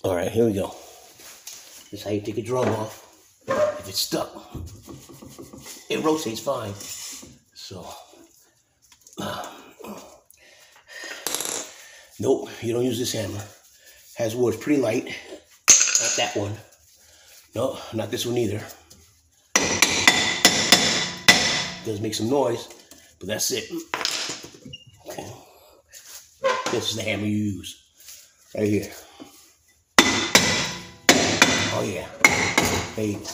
All right, here we go. This is how you take a drum off. If it's stuck, it rotates fine. So, nope, you don't use this hammer. Has wood, pretty light. Not that one. No, not this one either. Does make some noise, but that's it. Okay. This is the hammer you use. Right here. Oh yeah. There you go.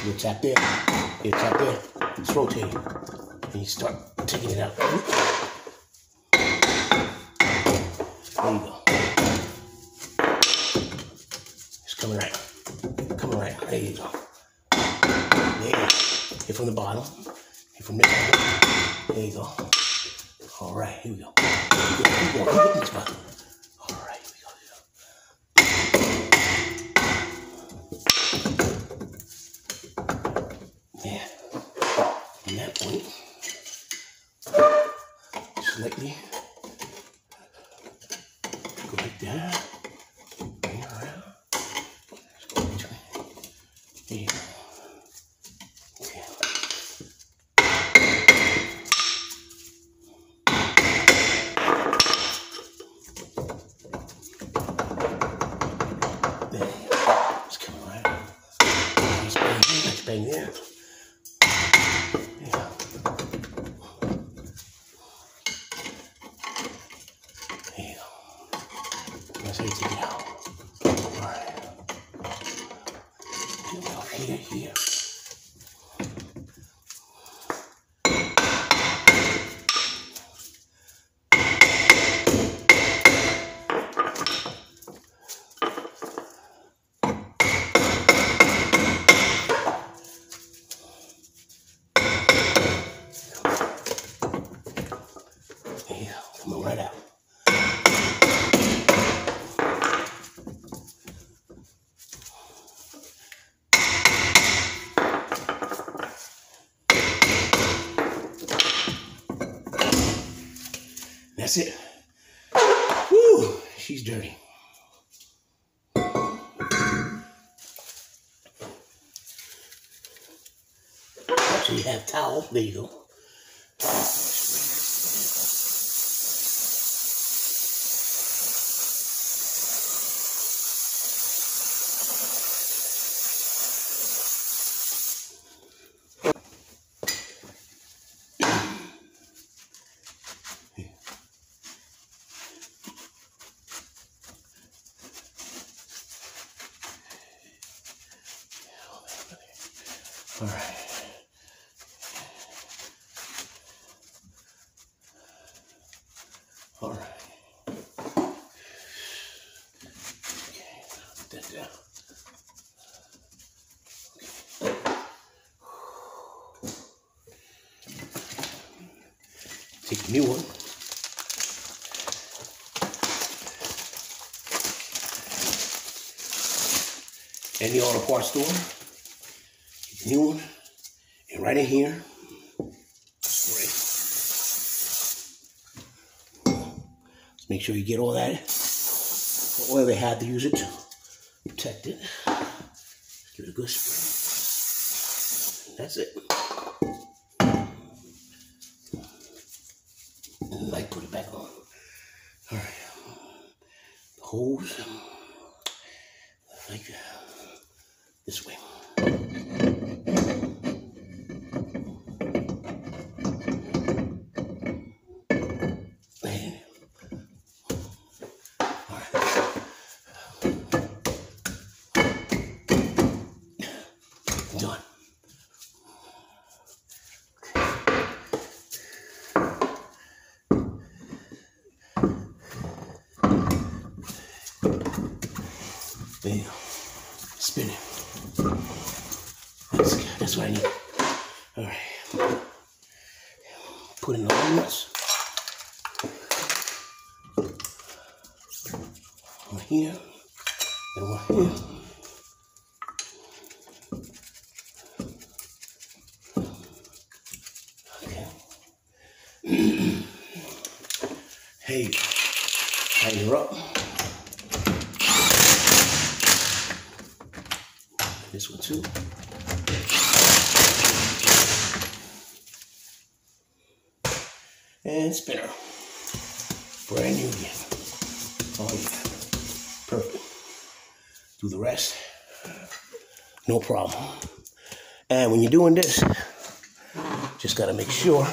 You tap there. You tap there. It's rotating. And you start taking it out. There you go. It's coming right. Coming right out. There you go. There. Hit from the bottom. Hit from this side. There you go. All right, here we go. Keep going this button. All right, here we go. Yeah. From that point, slightly go like that. Bring it around. Just go between. There you go. Okay. Bang there. Yeah. There you go. That's how you take it out. Alright. Get it off here, here. Coming right out. That's it. Woo! She's dirty. So you have towel. There you go. All right. All right. Okay, put that down. Okay. Take a new one. In the auto parts store. Take a new one. And right in here. Make sure you get all that oil they had to use it to protect it. Give it a good spray. That's it. And I put it back on. All right. The hose, like this way. Done. There you go. Spin it. That's what I need. All right. Put in the nuts. One here and one here. Hey, tighten her up. this one too. And spinner. Brand new again. Oh yeah. Perfect. Do the rest. No problem. And when you're doing this, just gotta make sure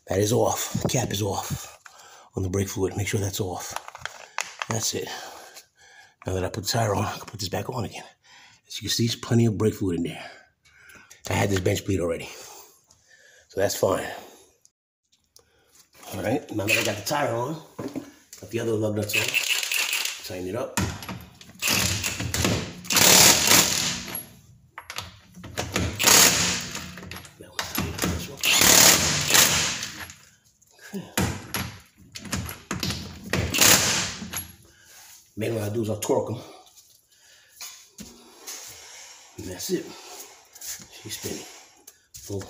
that is off. The cap is off on the brake fluid. Make sure that's off. That's it. Now that I put the tire on, I can put this back on again. As you can see, there's plenty of brake fluid in there. I had this bench bleed already, so that's fine. All right, now that I got the tire on, got the other lug nuts on, tighten it up. That one's tight, this one. Then what I do is I'll torque them. And that's it. She's spinning. Oh,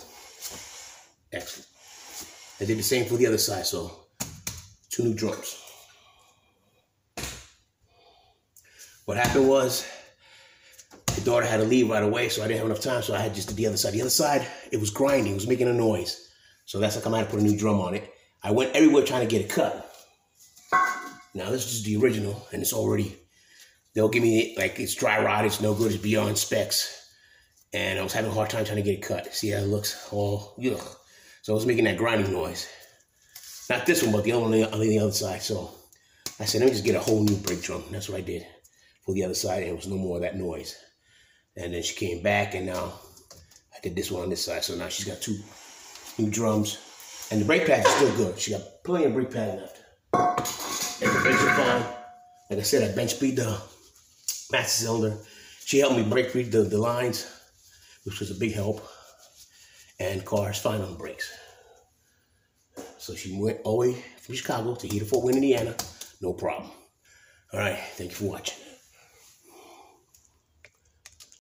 excellent. I did the same for the other side, so 2 new drums. What happened was, the daughter had to leave right away, so I didn't have enough time, so I had just did the other side. The other side, it was grinding, it was making a noise. So that's like I might have put a new drum on it. I went everywhere trying to get it cut. Now this is the original, and it's already, they'll give me, like, it's dry rot, it's no good, it's beyond specs. And I was having a hard time trying to get it cut. See how it looks? Oh, ugh. So I was making that grinding noise. Not this one, but the other one on the other side. So I said, let me just get a whole new brake drum. And that's what I did for the other side, and it was no more of that noise. And then she came back, and now I did this one on this side. So now she's got 2 new drums. And the brake pad is still good. She got plenty of brake pad left. And the brakes are fine. Like I said, I bench beat the master cylinder. She helped me brake beat the lines, which was a big help. And car is fine on the brakes. So she went all the way from Chicago to here to Fort Wayne, Indiana. No problem. All right, thank you for watching.